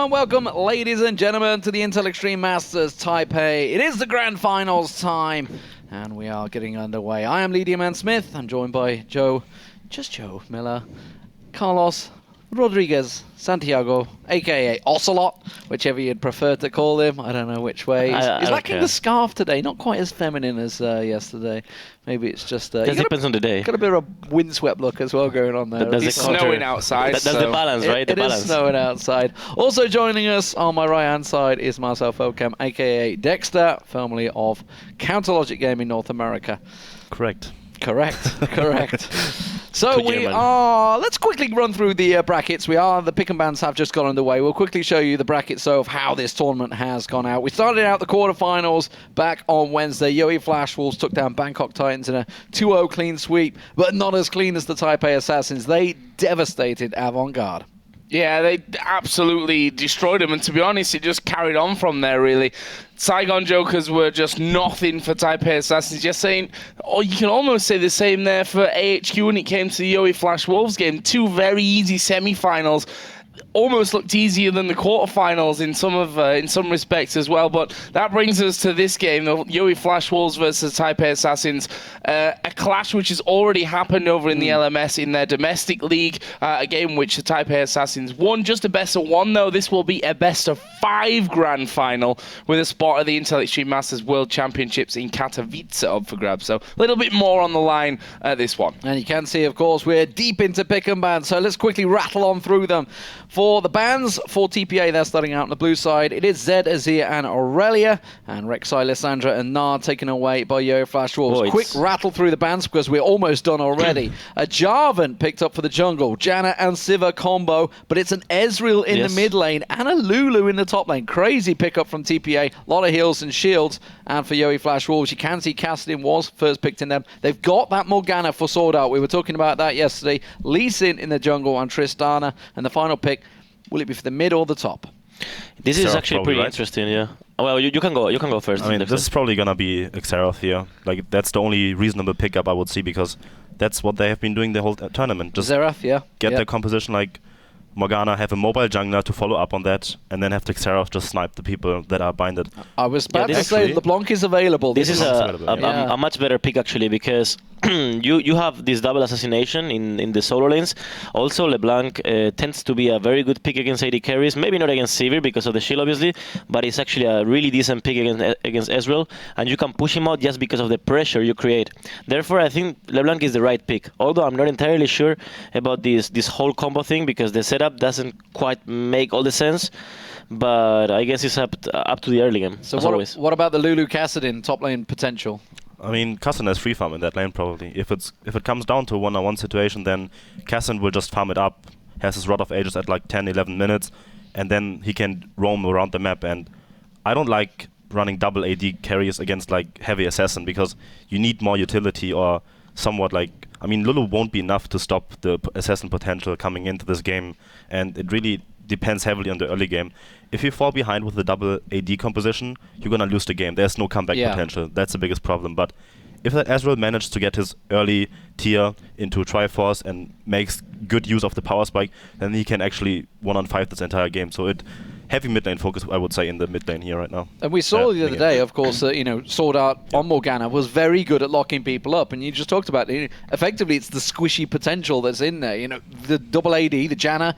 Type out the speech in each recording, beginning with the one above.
warm welcome, ladies and gentlemen, to the Intel Extreme Masters Taipei. It is the Grand Finals time, and we are getting underway. I am Lydia Mann-Smith. I'm joined by Joe Miller, Carlos Rodriguez Santiago, a.k.a. Ocelot, whichever you'd prefer to call him. I don't know which way. He's lacking the scarf today, not quite as feminine as yesterday. Maybe it's just... It depends on the day. Got a bit of a windswept look as well going on there. It's snowing outside. That's the balance, right? It is snowing outside. Also joining us on my right-hand side is Marcel Feldkamp, a.k.a. Dexter, formerly of Counterlogic Gaming North America. Correct. So we are... Let's quickly run through the brackets. The pick and bans have just gone underway. We'll quickly show you the brackets of how this tournament has gone out. We started out the quarterfinals back on Wednesday. Yeo Flash Wolves took down Bangkok Titans in a 2-0 clean sweep, but not as clean as the Taipei Assassins. They devastated Avant-Garde. Yeah, they absolutely destroyed them, and to be honest, it just carried on from there, really. Saigon Jokers were just nothing for Taipei Assassins. Just saying, you can almost say the same there for AHQ when it came to the Yeo Flash Wolves game. Two very easy semi-finals. Almost looked easier than the quarterfinals in some respects as well. But that brings us to this game, the Yeo Flash Wolves versus Taipei Assassins, a clash which has already happened over in the LMS in their domestic league, a game which the Taipei Assassins won. Just a best of one, though. This will be a best of 5 grand final with a spot at the Intel Extreme Masters World Championships in Katowice up for grabs. So a little bit more on the line at this one. And you can see, of course, we're deep into pick and ban, so let's quickly rattle on through them. For the bans, for TPA, they're starting out on the blue side. It is Zed, Azir, and Aurelia, and Rek'Sai, Lissandra, and Nard taken away by Yeo Flash Wolves. Quick rattle through the bans because we're almost done already. A Jarvan picked up for the jungle, Janna and Siva combo, but it's an Ezreal in the mid lane and a Lulu in the top lane. Crazy pickup from TPA, a lot of heals and shields. And for Yeo Flash Wolves, you can see Kassadin was first picked in them. They've got that Morgana for Sword Art. We were talking about that yesterday. Lee Sin in the jungle and Tristana, and the final pick, will it be for the mid or the top? This is actually pretty interesting, yeah. Well, you can go first. I mean, this is probably gonna be Xerath here. Like, that's the only reasonable pickup I would see, because that's what they have been doing the whole tournament. Just Xerath, yeah. Get their composition like Morgana, have a mobile jungler to follow up on that, and then have the Xerath just snipe the people that are binded. I was about to say LeBlanc is available. This is a much better pick, actually, because you have this double assassination in the solo lanes. Also, LeBlanc tends to be a very good pick against AD carries. Maybe not against Sivir because of the shield, obviously, but it's actually a really decent pick against Ezreal, and you can push him out just because of the pressure you create. Therefore, I think LeBlanc is the right pick. Although I'm not entirely sure about this whole combo thing, because the setup doesn't quite make all the sense. But I guess it's up to the early game. So what about the Lulu Kassadin top lane potential? I mean, Kassadin has free farm in that lane probably. If it comes down to a 1-on-1 situation, then Kassadin will just farm it up, has his Rod of Ages at like 10-11 minutes, and then he can roam around the map. And I don't like running double AD carries against like heavy assassin, because you need more utility or somewhat like... I mean, Lulu won't be enough to stop the assassin potential coming into this game, and it really depends heavily on the early game. If you fall behind with the double AD composition, you're gonna lose the game. There's no comeback potential. That's the biggest problem. But if that Ezreal managed to get his early tier into Triforce and makes good use of the power spike, then he can actually 1-on-5 this entire game. So heavy mid lane focus, I would say, in the mid lane here right now. And we saw the other day, of course, that Sword Art on Morgana was very good at locking people up, and you just talked about it. Effectively, it's the squishy potential that's in there. The double AD, the Janna.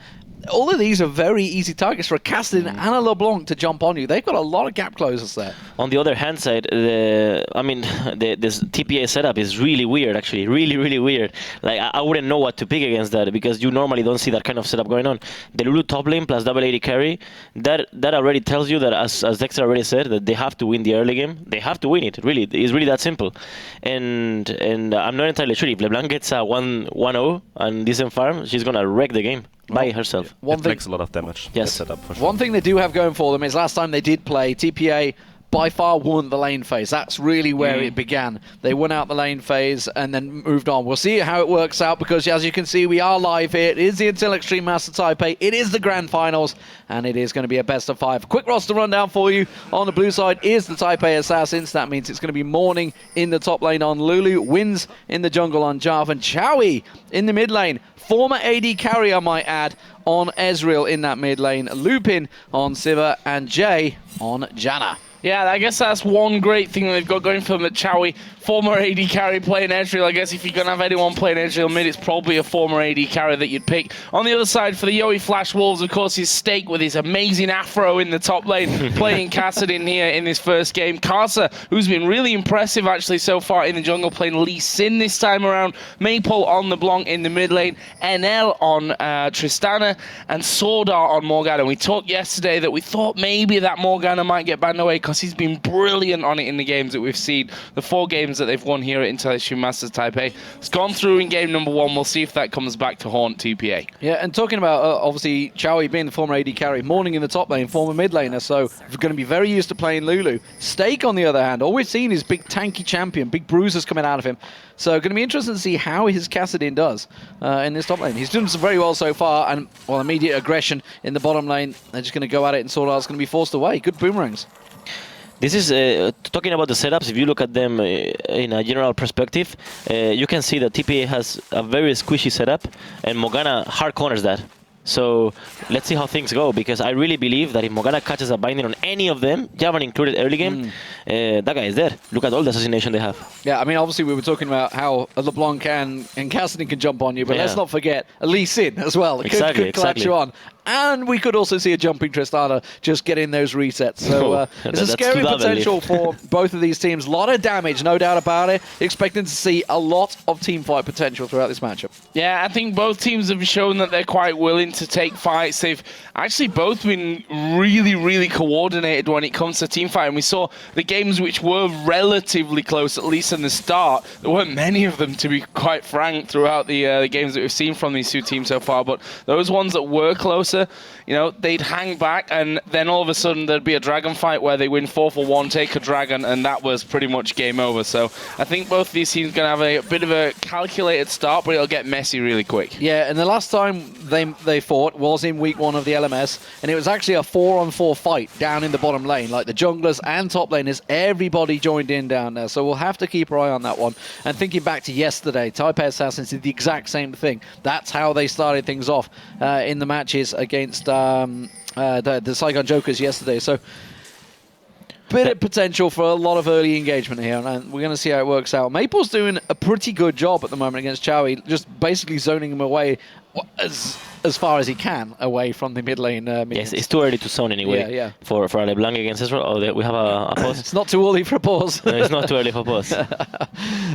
All of these are very easy targets for a Kassadin and a LeBlanc to jump on you. They've got a lot of gap closers there. On the other hand side, this TPA setup is really weird, actually. Really, really weird. Like, I wouldn't know what to pick against that, because you normally don't see that kind of setup going on. The Lulu top lane plus double AD carry, that already tells you that, as Dexter already said, that they have to win the early game. They have to win it, really. It's really that simple. And I'm not entirely sure if LeBlanc gets a 1-0 and decent farm, she's going to wreck the game. By herself. It makes a lot of damage. Yes. Setup for sure. One thing they do have going for them is last time they did play, TPA by far won the lane phase. That's really where it began. They won out the lane phase and then moved on. We'll see how it works out because, as you can see, we are live here. It is the Until Extreme Master Taipei. It is the Grand Finals, and it is going to be a best of 5. Quick roster rundown for you. On the blue side is the Taipei Assassins. That means it's going to be Morning in the top lane on Lulu, Wins in the jungle on Jarvan, Chowie in the mid lane, former AD carry, I might add, on Ezreal in that mid lane, Lupin on Sivir, and Jay on Janna. Yeah, I guess that's one great thing that they've got going for them at Chowie. Former AD carry playing Ezreal. I guess if you're going to have anyone playing Ezreal mid, it's probably a former AD carry that you'd pick. On the other side, for the Yeo Flash Wolves, of course, is Stake with his amazing afro in the top lane, playing Kassadin here in this first game. Karsa, who's been really impressive actually so far in the jungle, playing Lee Sin this time around. Maple on the Blanc in the mid lane. NL on Tristana, and Sordar on Morgana. We talked yesterday that we thought maybe that Morgana might get banned away because he's been brilliant on it in the games that we've seen. The 4 games that they've won here at Intel Extreme Masters Taipei. It's gone through in game number 1. We'll see if that comes back to haunt TPA. Yeah, and talking about, obviously, Chowie being the former AD carry, Morning in the top lane, former mid laner, so we're going to be very used to playing Lulu. Stake, on the other hand, all we've seen is big tanky champion, big bruisers coming out of him. So going to be interesting to see how his Kassadin does in this top lane. He's doing very well so far, and, well, immediate aggression in the bottom lane. They're just going to go at it, and Sordar's going to be forced away. Good boomerangs. This is, talking about the setups, if you look at them in a general perspective, you can see that TPA has a very squishy setup, and Morgana hard corners that. So let's see how things go, because I really believe that if Morgana catches a binding on any of them, Jarvan included early game, that guy is there. Look at all the assassination they have. Yeah, I mean, obviously we were talking about how LeBlanc and Kassadin can jump on you, but let's not forget Lee Sin as well. It could collect you on. And we could also see a jumping Tristana just getting those resets. So it's a scary potential for both of these teams. A lot of damage, no doubt about it. Expecting to see a lot of teamfight potential throughout this matchup. Yeah, I think both teams have shown that they're quite willing to take fights. They've actually both been really, really coordinated when it comes to teamfight. And we saw the games which were relatively close, at least in the start. There weren't many of them, to be quite frank, throughout the games that we've seen from these 2 teams so far. But those ones that were close, you know, they'd hang back, and then all of a sudden there'd be a dragon fight where they win 4 for 1, take a dragon, and that was pretty much game over. So I think both of these teams are going to have a bit of a calculated start, but it'll get messy really quick. Yeah, and the last time they fought was in week 1 of the LMS, and it was actually a 4-on-4 fight down in the bottom lane. Like the junglers and top laners, everybody joined in down there. So we'll have to keep our eye on that one. And thinking back to yesterday, Taipei Assassins did the exact same thing. That's how they started things off in the matches against the Saigon Jokers yesterday. So bit of potential for a lot of early engagement here, and we're going to see how it works out. Maple's doing a pretty good job at the moment against Chowie, just basically zoning him away as far as he can away from the mid lane. Yes, it's too early to zone anyway. For LeBlanc against Ezreal. Oh, we have a pause. It's not too early for a pause. No, it's not too early for a pause.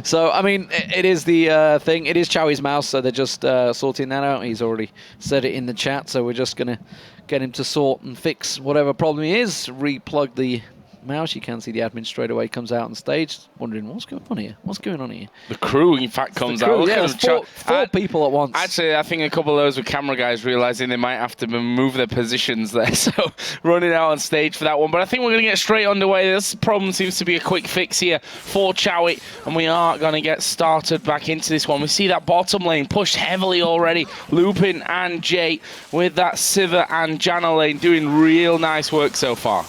So, I mean, it is the thing. It is Chowie's mouse, so they're just sorting that out. He's already said it in the chat, so we're just going to get him to sort and fix whatever problem he is. Replug the mouse. You can see the admin straight away comes out on stage, wondering what's going on here. What's going on here? The crew, in fact, comes out. Yeah, there's four people at once. Actually, I think a couple of those were camera guys realizing they might have to move their positions there, so running out on stage for that one. But I think we're going to get straight underway. This problem seems to be a quick fix here for Chowie, and we are going to get started back into this one. We see that bottom lane pushed heavily already. Lupin and Jay with that Sivir and Janna lane doing real nice work so far.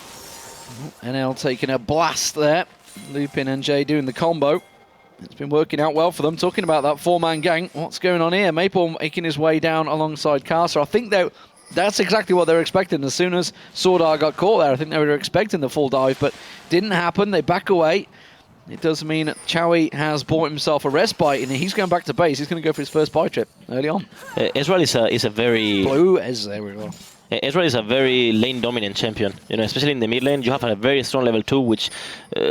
NL taking a blast there. Lupin and Jay doing the combo. It's been working out well for them. Talking about that 4-man gang, what's going on here? Maple making his way down alongside Karsa. I think that's exactly what they were expecting. As soon as Sordar got caught there, I think they were expecting the full dive, but didn't happen. They back away. It does mean Chowie has bought himself a respite, and he's going back to base. He's going to go for his first buy trip early on. Ezreal is a very... Blue as there we go. Ezreal is a very lane-dominant champion, especially in the mid lane. You have a very strong level 2, which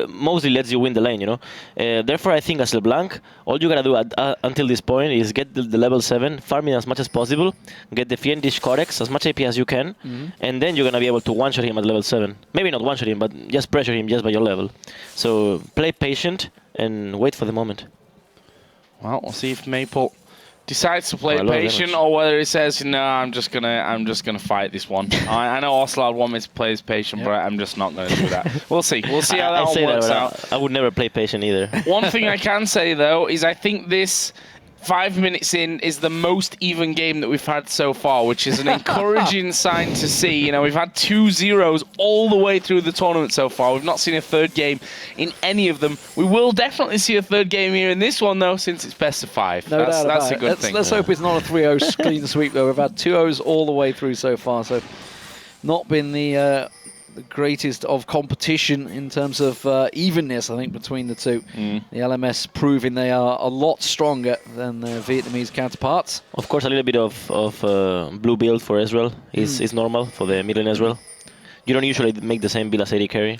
mostly lets you win the lane, Therefore, I think as LeBlanc, all you gotta do until this point is get the level 7, farm it as much as possible, get the Fiendish Codex, as much AP as you can, and then you're gonna be able to one-shot him at level 7. Maybe not one-shot him, but just pressure him just by your level. So play patient and wait for the moment. Well, we'll see if Maple decides to play Oh, I love patient, damage. or whether he says, "No, I'm just gonna fight this one." I know Ocelot want me to play as patient, but I'm just not going to do that. We'll see. We'll see how that I one say works that, out. but I would never play patient either. One thing I can say though is I think this 5 minutes in is the most even game that we've had so far, which is an encouraging sign to see. You know, we've had 2-0s all the way through the tournament so far. We've not seen a third game in any of them. We will definitely see a third game here in this one, though, since it's best of 5. No doubt That's about a it. good thing. Let's hope it's not a 3-0 clean sweep, though. We've had 2-0s all the way through so far, so not been the greatest of competition in terms of evenness, I think, between the two. The LMS proving they are a lot stronger than their Vietnamese counterparts. Of course, a little bit of blue build for Ezreal is normal for the mid lane Ezreal. You don't usually make the same build as AD carry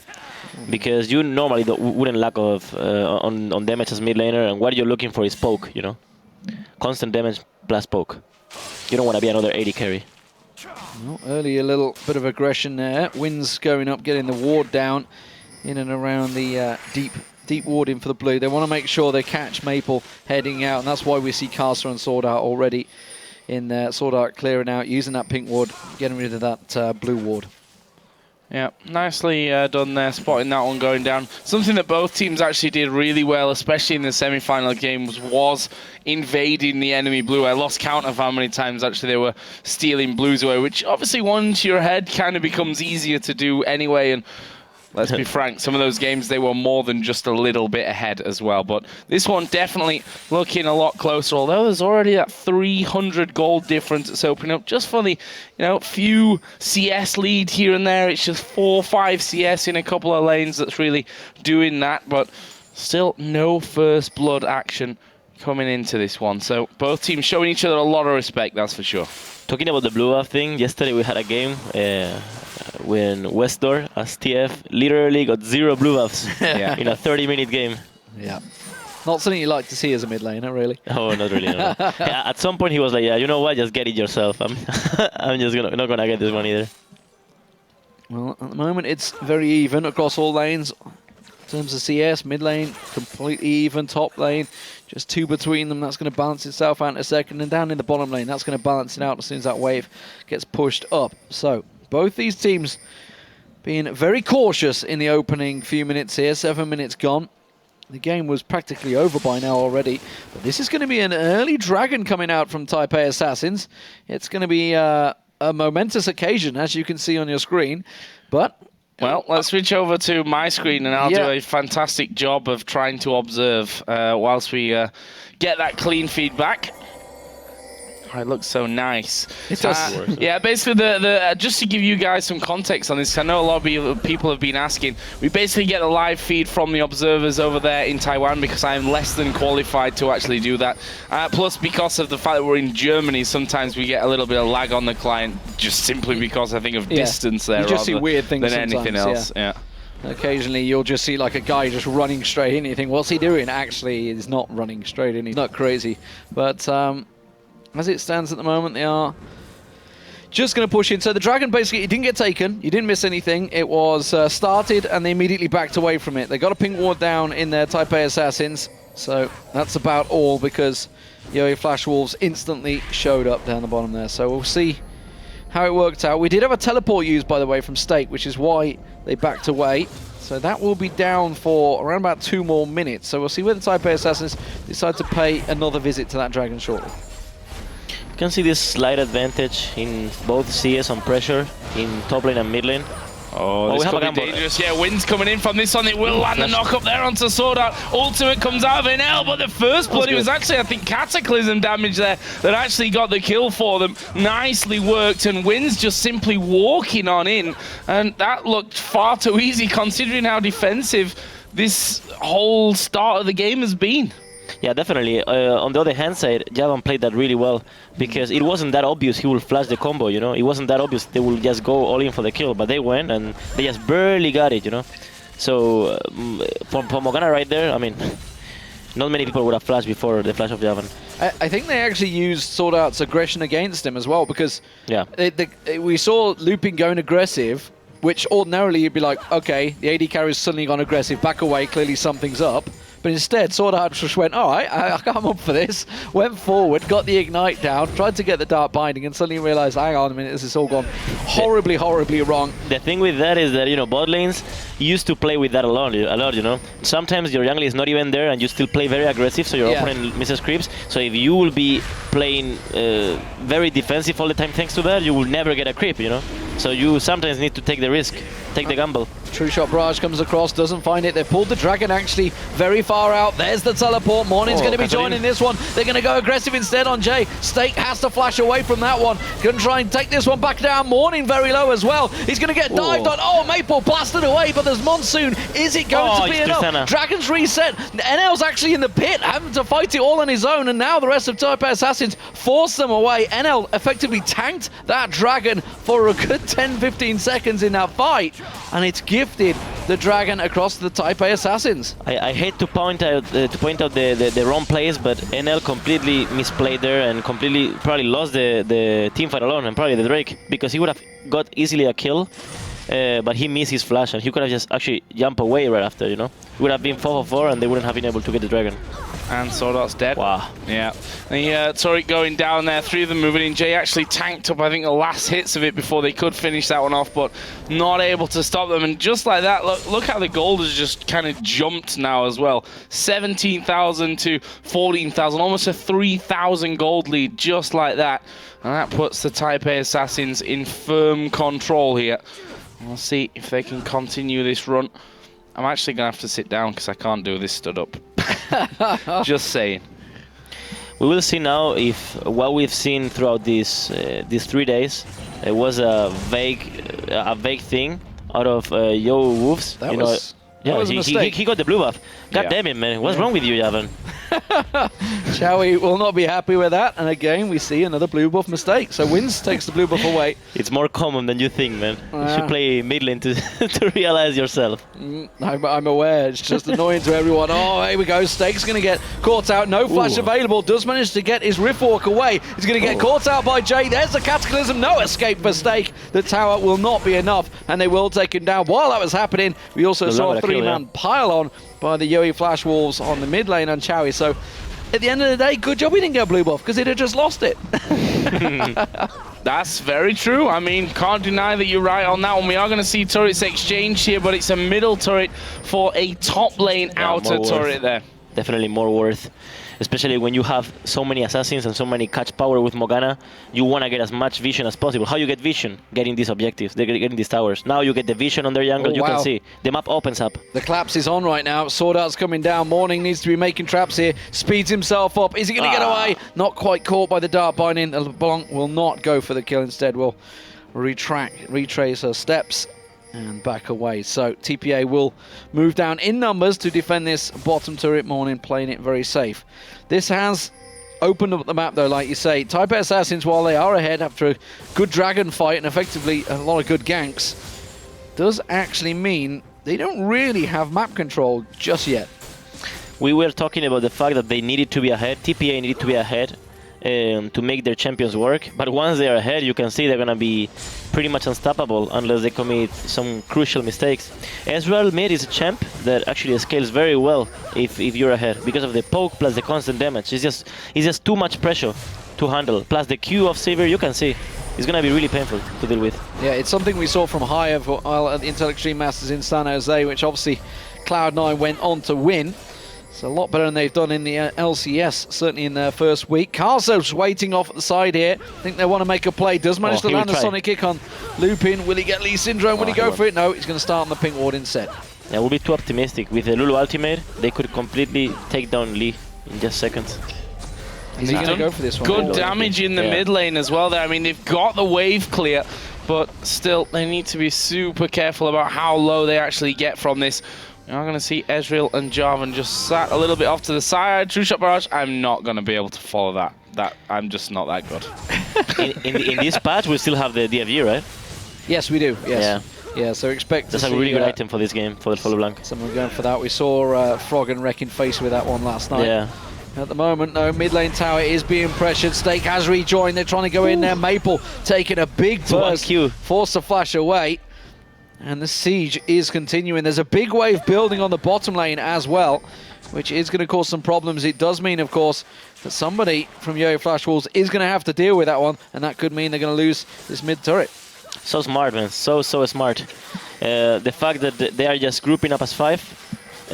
because you normally wouldn't lack of on damage as mid laner, and what you're looking for is poke. You know, constant damage plus poke. You don't want to be another AD carry. Well, early a little bit of aggression there. Wins going up, getting the ward down in and around the deep ward in for the blue. They want to make sure they catch Maple heading out, and that's why we see Caster and Sword Art already in there. Sword Art clearing out, using that pink ward, getting rid of that blue ward. Yeah, nicely done there, spotting that one going down. Something that both teams actually did really well, especially in the semi-final games, was invading the enemy blue. I lost count of how many times actually they were stealing blues away, which obviously once you're ahead kind of becomes easier to do anyway. And let's be frank, some of those games they were more than just a little bit ahead as well. But this one definitely looking a lot closer, although there's already that 300 gold difference that's opening up just for the few CS lead here and there. It's just 4-5 CS in a couple of lanes that's really doing that, but still no first blood action coming into this one. So both teams showing each other a lot of respect, that's for sure. Talking about the blue buff thing, yesterday we had a game when Westdoor as TF literally got 0 blue buffs in a 30-minute game. Yeah. Not something you like to see as a mid laner, really. Oh, not really. No. Yeah, at some point he was like, "Yeah, you know what? Just get it yourself. I'm just not gonna get this one either." Well, at the moment it's very even across all lanes. In terms of CS, mid lane, completely even. Top lane, just 2 between them. That's going to balance itself out in a second. And down in the bottom lane, that's going to balance it out as soon as that wave gets pushed up. So, both these teams being very cautious in the opening few minutes here. 7 minutes gone. The game was practically over by now already. But this is going to be an early dragon coming out from Taipei Assassins. It's going to be a momentous occasion, as you can see on your screen. But well, let's switch over to my screen and I'll do a fantastic job of trying to observe whilst we get that clean feedback. Oh, it looks so nice. It does. Yeah, basically, just to give you guys some context on this, I know a lot of people have been asking. We basically get a live feed from the observers over there in Taiwan because I'm less than qualified to actually do that. Plus, because of the fact that we're in Germany, sometimes we get a little bit of lag on the client just simply because I think of distance there you just see weird things than anything else. Yeah. Occasionally you'll just see like a guy just running straight in and you think, what's he doing? Actually, he's not running straight in. He's not crazy. But as it stands at the moment, they are just going to push in. So the dragon basically, it didn't get taken. You didn't miss anything. It was started and they immediately backed away from it. They got a pink ward down in their Taipei Assassins. So that's about all because Yeo Flash Wolves instantly showed up down the bottom there. So we'll see how it worked out. We did have a teleport used, by the way, from Stake, which is why they backed away. So that will be down for around about 2 more minutes. So we'll see whether Taipei Assassins decide to pay another visit to that dragon shortly. You can see this slight advantage in both CS on pressure in top lane and mid lane. Oh, this could be dangerous. Yeah, wind's coming in from this one. It will land the knock up there onto Sword Art. Ultimate comes out of NL, but the first blood, it was actually, I think, Cataclysm damage there that actually got the kill for them. Nicely worked, and Wind's just simply walking on in. And that looked far too easy considering how defensive this whole start of the game has been. Yeah, definitely. On the other hand side, Javan played that really well because it wasn't that obvious he will flash the combo, you know? It wasn't that obvious they will just go all in for the kill, but they went and they just barely got it, you know? So, for Morgana right there, I mean, not many people would have flashed before the flash of Javan. I think they actually used Sword Art's aggression against him as well because we saw Looping going aggressive, which ordinarily you'd be like, okay, the AD carry's suddenly gone aggressive, back away, clearly something's up. But instead, Sword Art just went, all right, I'm up for this. Went forward, got the Ignite down, tried to get the Dark Binding, and suddenly realized, hang on a minute, this has all gone horribly, horribly wrong. The thing with that is that, bot lanes used to play with that a lot, Sometimes your jungle is not even there and you still play very aggressive, so your opponent misses creeps. So if you will be playing very defensive all the time thanks to that, you will never get a creep, So you sometimes need to take the risk, take the gamble. True Shot Barrage comes across, doesn't find it. They've pulled the Dragon actually very far out. There's the teleport. Morning's going to be joining this one. They're going to go aggressive instead on Jay. Stake has to flash away from that one. Going to try and take this one back down. Morning very low as well. He's going to get dived on. Oh, Maple blasted away, but there's Monsoon. Is it going to be enough? Dragon's reset. NL's actually in the pit, having to fight it all on his own, and now the rest of Taipei Assassins force them away. NL effectively tanked that Dragon for a good 10-15 seconds in that fight, and it's gifted the Dragon across the Taipei Assassins. I hate to point out the wrong plays, but NL completely misplayed there and completely probably lost the team fight alone, and probably the Drake, because he would have got easily a kill, but he missed his flash and he could have just actually jumped away right after, It would have been 4-4 and they wouldn't have been able to get the Dragon. And Sword Art's dead. Wow. Yeah. The turret going down there, 3 of them moving in. Jay actually tanked up, I think, the last hits of it before they could finish that one off, but not able to stop them. And just like that, look how the gold has just kind of jumped now as well. 17,000 to 14,000, almost a 3,000 gold lead, just like that. And that puts the Taipei Assassins in firm control here. We'll see if they can continue this run. I'm actually going to have to sit down because I can't do this stood up. Just saying. We will see now if what we've seen throughout these 3 days was a vague thing out of Yeo Wolves. That was a mistake. He got the blue buff. God damn it, man. What's wrong with you, Yavin? Chowie will not be happy with that, and again we see another blue buff mistake. So Wins takes the blue buff away. It's more common than you think, man. You should play mid lane to realize yourself. I'm aware. It's just annoying to everyone. Oh, here we go. Stake's going to get caught out. No flash available. Does manage to get his Rift Walk away. He's going to get caught out by Jay. There's the Cataclysm. No escape for Stake. The tower will not be enough, and they will take him down. While that was happening, we also saw a 3-man pile-on by the Yeo Flash Wolves on the mid lane on Chowie. So at the end of the day, good job we didn't get blue buff, because he'd have just lost it. That's very true. I mean, can't deny that you're right on that one. We are going to see turrets exchange here, but it's a middle turret for a top lane outer turret there. Definitely more worth. Especially when you have so many assassins and so many catch power with Morgana, you want to get as much vision as possible. How you get vision? Getting these objectives, getting these towers. Now you get the vision on their jungle, you can see. The map opens up. The collapse is on right now. Sword Art's coming down. Morning needs to be making traps here. Speeds himself up. Is he going to get away? Not quite caught by the Dark Binding. LeBlanc will not go for the kill. Instead will retrace her steps and back away. So TPA will move down in numbers to defend this bottom turret. Morning playing it very safe. This has opened up the map though, like you say. Taipei Assassins, while they are ahead after a good dragon fight and effectively a lot of good ganks, does actually mean they don't really have map control just yet. We were talking about the fact that they needed to be ahead. TPA needed to be ahead to make their champions work, but once they are ahead, you can see they're gonna be pretty much unstoppable unless they commit some crucial mistakes. Ezreal mid is a champ that actually scales very well if you're ahead, because of the poke plus the constant damage. It's just too much pressure to handle. Plus the Q of Savior, you can see it's gonna be really painful to deal with. Yeah, it's something we saw from Higher at the Intel Extreme Masters in San Jose, which obviously Cloud9 went on to win. It's a lot better than they've done in the LCS, certainly in their first week. Carso's waiting off at the side here. I think they want to make a play. Does manage to land a Sonic kick on Lupin. Will he get Lee Syndrome? Will he go for it? No, he's going to start on the pink ward instead. Yeah, we'll be too optimistic. With the Lulu ultimate, they could completely take down Lee in just seconds. Is he going to go for this one? Good damage in the mid lane as well there. I mean, they've got the wave clear, but still, they need to be super careful about how low they actually get from this. I'm going to see Ezreal and Jarvan just sat a little bit off to the side. True Shot Barrage, I'm not going to be able to follow that. I'm just not that good. in this patch, we still have the DFG, right? Yes, we do. Yes. Yeah, so expect that's a really good item for this game, for the LeBlanc. Someone going for that. We saw Frog and Wrecking face with that one last night. Yeah. At the moment, no, mid lane tower is being pressured. Stake has rejoined. They're trying to go in there. Maple taking a big burst. Forced to flash away. And the siege is continuing. There's a big wave building on the bottom lane as well. which is going to cause some problems. It does mean, of course, that somebody from Yeo Flash Wolves is going to have to deal with that one, and that could mean they're going to lose this mid turret. So smart, man. So smart. The fact that they are just grouping up as 5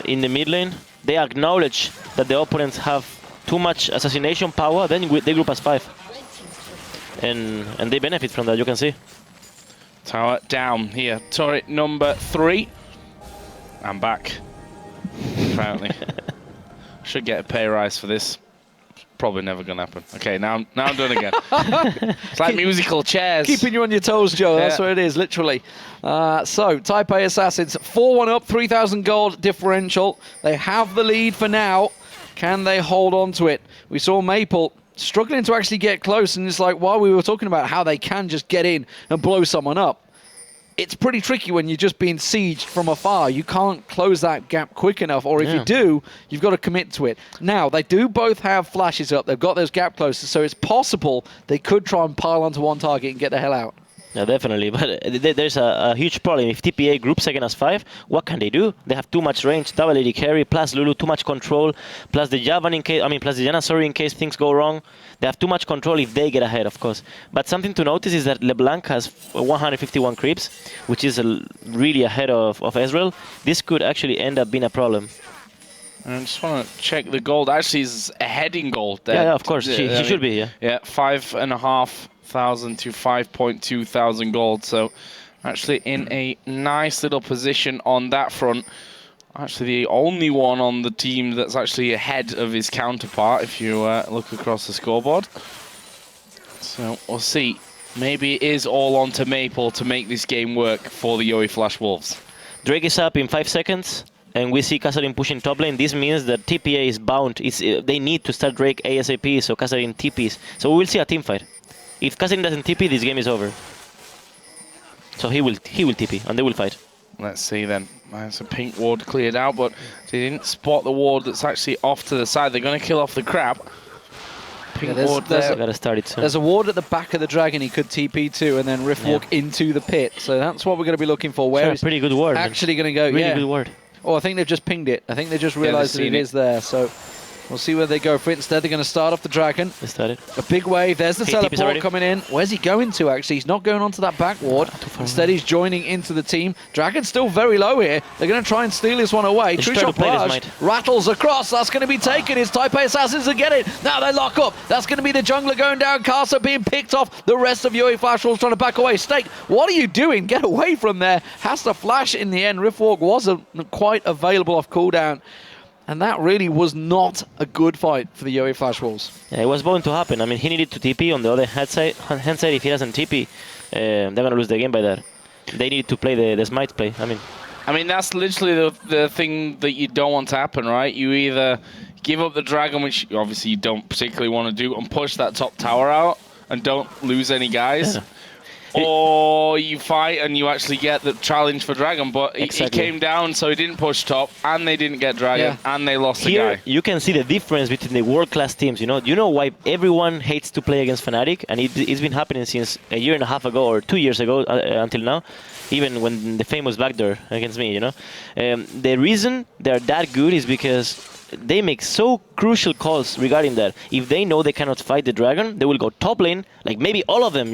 in the mid lane, they acknowledge that the opponents have too much assassination power, then they group as 5. And they benefit from that, you can see. Tower down here. Turret number 3. I'm back. Apparently. Should get a pay rise for this. Probably never gonna happen. Okay, now I'm done again. It's like musical chairs. Keeping you on your toes, Joe. That's Yeah. what it is, literally. So, Taipei Assassins, 4-1 up, 3,000 gold differential. They have the lead for now. Can they hold on to it? We saw Maple struggling to actually get close, and it's like, while we were talking about how they can just get in and blow someone up, it's pretty tricky when you're just being sieged from afar. You can't close that gap quick enough, or if you do, you've got to commit to it. Now, they do both have flashes up. They've got those gap closes, so it's possible they could try and pile onto one target and get the hell out. Yeah, definitely. But there's a huge problem. If TPA groups against 5, what can they do? They have too much range, double AD carry, plus Lulu, too much control, plus the Javan plus the Janna, sorry, in case things go wrong. They have too much control if they get ahead, of course. But something to notice is that LeBlanc has 151 creeps, which is really ahead of Ezreal. This could actually end up being a problem. I just want to check the gold. Actually, he's ahead in gold there. Yeah, of course. He should be, yeah. Yeah, 5,500 to 5.2 thousand gold. So actually in a nice little position on that front. Actually the only one on the team that's actually ahead of his counterpart if you look across the scoreboard. So we'll see. Maybe it is all on to Maple to make this game work for the Yeo Flash Wolves. Drake is up in 5 seconds. And we see Kassadin pushing top lane. This means that TPA is bound. They need to start Drake ASAP, so Kassadin TPs. So we will see a team fight. If Kassadin doesn't TP, this game is over. So he will TP, and they will fight. Let's see then. There's a pink ward cleared out, but they didn't spot the ward that's actually off to the side. They're going to kill off the crab. Pink ward there. Gotta start it soon. There's a ward at the back of the dragon he could TP to and then rift walk into the pit. So that's what we're going to be looking for. Where is pretty good ward. actually going to go? Really good ward. Oh, I think they've just pinged it. I think they just realized that it is there. So we'll see where they go for it. Instead, they're going to start off the dragon. They started. A big wave. There's the teleport coming in. Where's he going to, actually? He's not going onto that back ward. Instead, he's joining into the team. Dragon's still very low here. They're going to try and steal this one away. True shot barrage rattles across. That's going to be taken. It's Taipei Assassins that get it. Now they lock up. That's going to be the jungler going down. Casa being picked off. The rest of Yeo Flash Wolves trying to back away. Stake, what are you doing? Get away from there. Has to flash in the end. Riftwalk wasn't quite available off cooldown. And that really was not a good fight for the Yeo Flash Wolves. Yeah, it was bound to happen. I mean, he needed to TP. On the other hand side, if he doesn't TP, they're going to lose the game by that. They need to play the smite play. I mean, that's literally the thing that you don't want to happen, right? You either give up the dragon, which obviously you don't particularly want to do, and push that top tower out and don't lose any guys. Yeah. Or you fight and you actually get the challenge for dragon, but he came down, so he didn't push top, and they didn't get dragon, and they lost the guy. You can see the difference between the world-class teams. You know why everyone hates to play against Fnatic, and it's been happening since a year and a half ago or 2 years ago until now. Even when the famous backdoor against me, the reason they're that good is because they make so crucial calls regarding that. If they know they cannot fight the dragon, they will go top lane, like maybe all of them,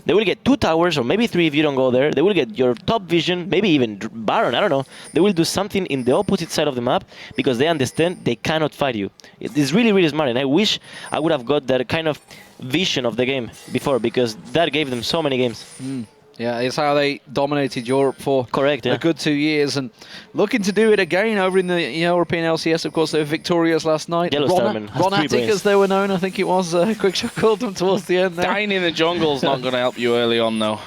They will get 2 towers, or maybe 3 if you don't go there. They will get your top vision, maybe even Baron, I don't know. They will do something in the opposite side of the map because they understand they cannot fight you. It's really, really smart, and I wish I would have got that kind of vision of the game before, because that gave them so many games. Yeah, it's how they dominated Europe for a good 2 years, and looking to do it again over in the European LCS. Of course, they were victorious last night. Ronatic, as they were known, I think it was. Quickshot called them towards the end there. Dying in the jungle's not going to help you early on, though.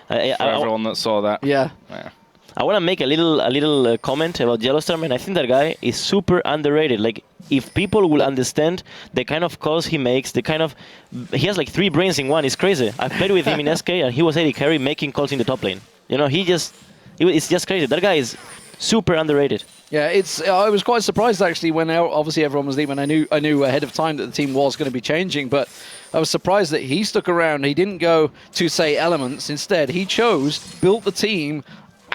For everyone that saw that. Yeah. I want to make a little comment about Yellowstarman. I think that guy is super underrated. Like, if people will understand the kind of calls he makes, he has like 3 brains in one. It's crazy. I played with him in SK, and he was AD carry making calls in the top lane. It's just crazy. That guy is super underrated. Yeah, I was quite surprised actually when obviously everyone was leaving. I knew ahead of time that the team was going to be changing, but I was surprised that he stuck around. He didn't go to say elements. Instead, he built the team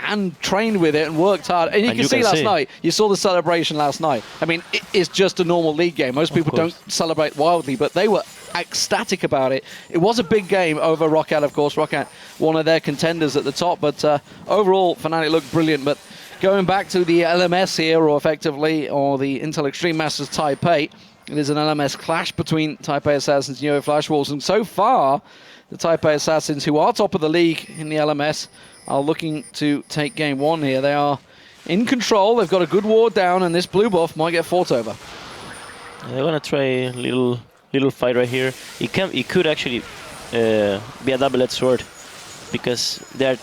and trained with it and worked hard. And you can see last night, you saw the celebration last night. I mean, it's just a normal league game. Most people don't celebrate wildly, but they were ecstatic about it. It was a big game over Roccat, of course. Roccat, one of their contenders at the top, but overall, Fnatic looked brilliant. But going back to the LMS here, or effectively, or the Intel Extreme Masters Taipei, it is an LMS clash between Taipei Assassins and Yeo Flash Wolves, and so far, the Taipei Assassins, who are top of the league in the LMS, are looking to take game one here. They are in control. They've got a good ward down, and this blue buff might get fought over. They're gonna try a little fight right here. It could actually be a double-edged sword because they are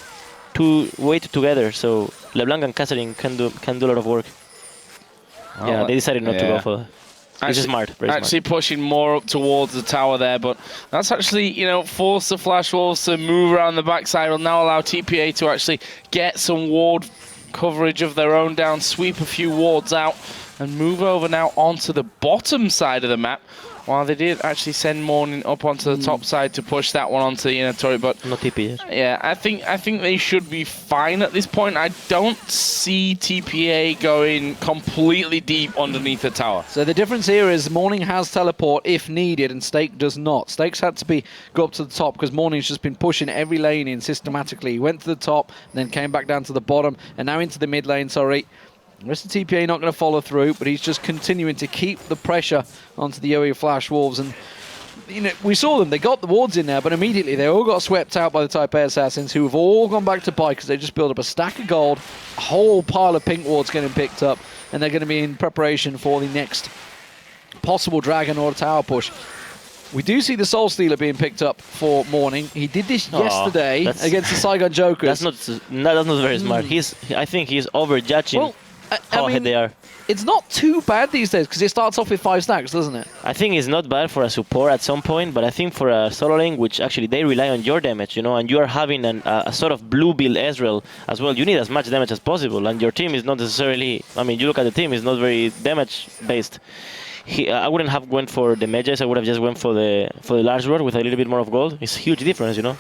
way too together. So LeBlanc and Catherine can do a lot of work. Yeah, they decided not to go for. Which is smart. Actually pushing more up towards the tower there, but that's actually, you know, forced the Flash Wolves to move around the backside. Will now allow TPA to actually get some ward coverage of their own down, sweep a few wards out, and move over now onto the bottom side of the map. While they did actually send Morning up onto the top side to push that one onto the inner turret, but not TP yet. Yeah, I think they should be fine at this point. I don't see TPA going completely deep underneath the tower. So the difference here is Morning has teleport if needed, and Stake does not. Stake's had to go up to the top because Morning's just been pushing every lane in systematically. He went to the top, then came back down to the bottom, and now into the mid lane, sorry. The rest of TPA not going to follow through, but he's just continuing to keep the pressure onto the Yeo Flash Wolves. And you know, we saw them, they got the wards in there, but immediately they all got swept out by the Taipei Assassins, who have all gone back to buy because they just built up a stack of gold, a whole pile of pink wards getting picked up, and they're going to be in preparation for the next possible Dragon or tower push. We do see the Soul Stealer being picked up for Morning. He did this yesterday against the Saigon Jokers. That's not very smart. I think he's overjudging how ahead they are. It's not too bad these days because it starts off with 5 stacks, doesn't it? I think it's not bad for a support at some point, but I think for a solo lane, which actually they rely on your damage, you know, and you are having a sort of blue build Ezreal as well. You need as much damage as possible, and your team is not necessarily. I mean, you look at the team; it's not very damage based. I wouldn't have went for the mages. I would have just went for the large rod with a little bit more of gold. It's a huge difference, you know.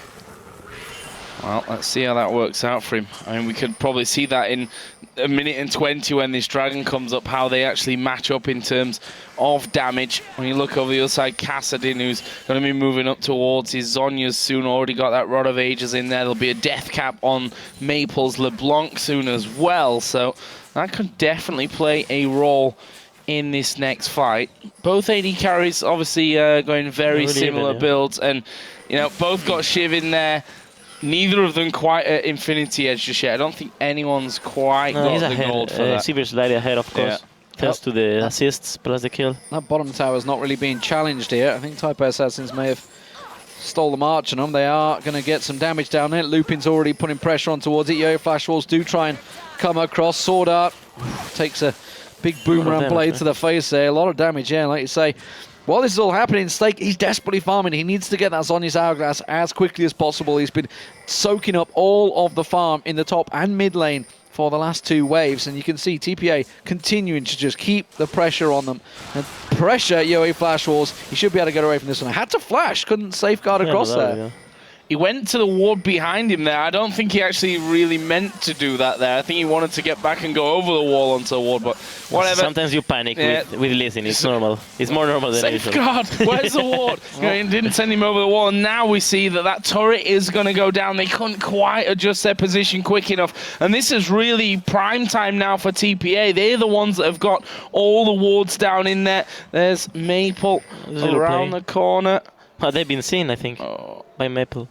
Well, let's see how that works out for him. I mean, we could probably see that in a minute and 20 when this dragon comes up, how they actually match up in terms of damage. When you look over the other side, Kassadin, who's going to be moving up towards his Zhonya's soon, already got that Rod of Ages in there. There'll be a death cap on Maple's LeBlanc soon as well, so that could definitely play a role in this next fight. Both AD carries obviously going very similar builds, and you know, both got Shiv in there. Neither of them quite at Infinity Edge just yet. I don't think anyone's quite got the gold for that. Sever's slightly ahead, of course. Thanks to the assists plus the kill. That bottom tower is not really being challenged here. I think Taipei Assassins may have stole the march on them. They are going to get some damage down there. Lupin's already putting pressure on towards it. Yeo Flash Wolves do try and come across. Sword Art takes a big boomerang blade to the face there. A lot of damage, yeah, like you say. While this is all happening, Stake, he's desperately farming. He needs to get that Zhonya's Hourglass as quickly as possible. He's been soaking up all of the farm in the top and mid lane for the last 2 waves. And you can see TPA continuing to just keep the pressure on them. And pressure Yeo Flash Wolves. He should be able to get away from this one. Had to flash, couldn't safeguard across there. Yeah. He went to the ward behind him there. I don't think he actually really meant to do that there. I think he wanted to get back and go over the wall onto the ward, but whatever. Sometimes you panic with Listen. It's normal. It's more normal than usual. Safeguard! Where's the ward? He didn't send him over the wall, and now we see that turret is going to go down. They couldn't quite adjust their position quick enough, and this is really prime time now for TPA. They're the ones that have got all the wards down in there. There's Maple around the corner. Oh, they've been seen, I think, by Maple.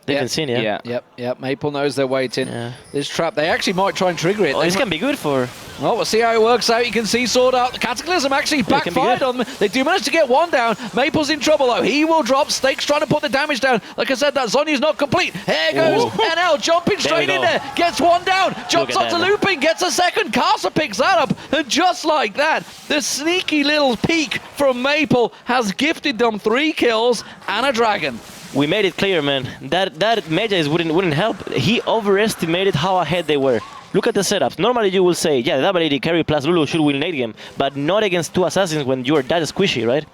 They've been seen, yeah? Yep. Maple knows they're waiting. Yeah. This trap, they actually might try and trigger it. This can be good for... Well, we'll see how it works out. You can see Sword Out. The Cataclysm actually backfired on them. They do manage to get one down. Maple's in trouble, though. He will drop. Stake's trying to put the damage down. Like I said, that Zhonya's not complete. Here goes NL, jumping straight in there. Gets one down. Jumps up to Looping. Gets a second. Casa picks that up. And just like that, the sneaky little peek from Maple has gifted them 3 kills and a dragon. We made it clear, man. That Mages wouldn't help. He overestimated how ahead they were. Look at the setups. Normally you will say, yeah, the double AD carry plus Lulu should win late game, but not against 2 assassins when you're that squishy, right?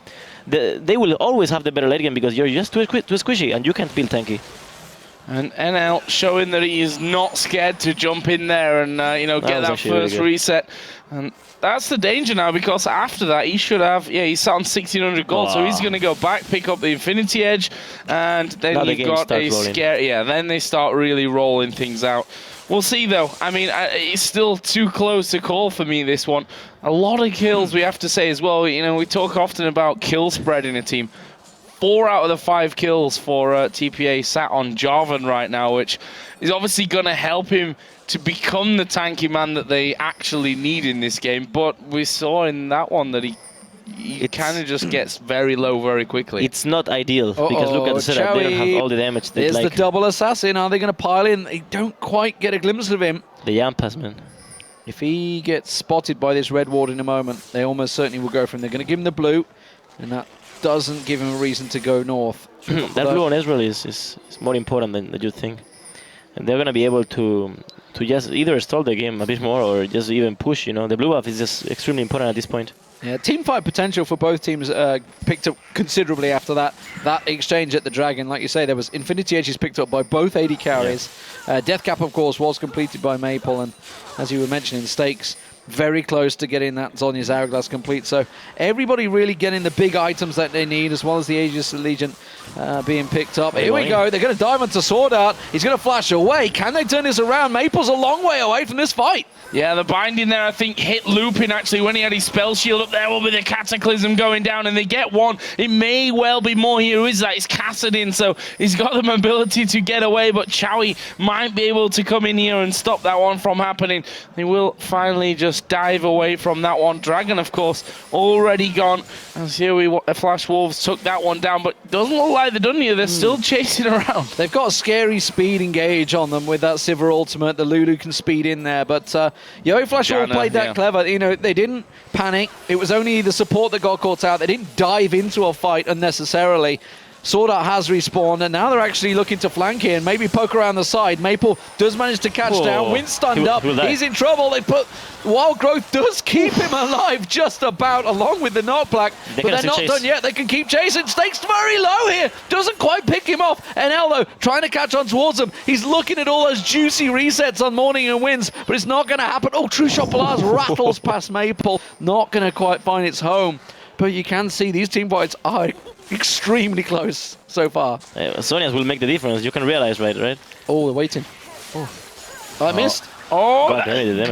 They will always have the better late game because you're just too squishy and you can't build tanky. And NL showing that he is not scared to jump in there and get that first really reset. And that's the danger now, because after that he should have, he's sat on 1600 gold, so he's going to go back, pick up the Infinity Edge, and then now you've got a scare. Yeah, then they start really rolling things out. We'll see though. I mean, it's still too close to call for me, this one. A lot of kills, we have to say as well. We talk often about kill spread in a team. 4 out of the 5 kills for TPA sat on Jarvan right now, which is obviously going to help him to become the tanky man that they actually need in this game. But we saw in that one that he kind of just gets very low very quickly. It's not ideal, because look at the setup. They don't have all the damage. There's the double assassin. Are they going to pile in? They don't quite get a glimpse of him. The Yampas, man. If he gets spotted by this red ward in a moment, they almost certainly will go for him. They're going to give him the blue, and that doesn't give him a reason to go north. That blue on Ezreal is more important than you think. And they're going to be able to just either stall the game a bit more or just even push, The blue buff is just extremely important at this point. Yeah, team fight potential for both teams picked up considerably after that exchange at the Dragon. Like you say, there was Infinity Edges picked up by both AD carries. Yeah. Death Cap, of course, was completed by Maple, and as you were mentioning, Stakes very close to getting that Zhonya's Hourglass complete. So everybody really getting the big items that they need, as well as the Aegis Legion being picked up. Here we go. They're going to dive onto Sword Art. He's going to flash away. Can they turn this around? Maple's a long way away from this fight. Yeah, the binding there, I think, hit Lupin, actually, when he had his spell shield up there. Will be the Cataclysm going down, and they get one. It may well be more here. Who is that? It's Kassadin, so he's got the mobility to get away, but Chowie might be able to come in here and stop that one from happening. He will finally just dive away from that one. Dragon, of course, already gone. As here Flash Wolves took that one down, but doesn't look like they're done here. They're still chasing around. They've got a scary speed engage on them with that Sivir ultimate. The Lulu can speed in there, but Yeo Flash Wolves played that clever. They didn't panic. It was only the support that got caught out. They didn't dive into a fight unnecessarily. Sword Art has respawned, and now they're actually looking to flank here and maybe poke around the side. Maple does manage to catch down. Wind's stunned up. He's in trouble. They put Wild Growth does keep him alive just about, along with the knockback. But they're not done yet. They can keep chasing. Stakes very low here. Doesn't quite pick him off. NL, though, trying to catch on towards him. He's looking at all those juicy resets on Morning and Winds, but it's not going to happen. Oh, True Shot Blast rattles past Maple. Not going to quite find its home. But you can see these team fights are extremely close so far. Sonya's will make the difference. You can realize, right? Oh, they're waiting. Oh, I missed. Oh,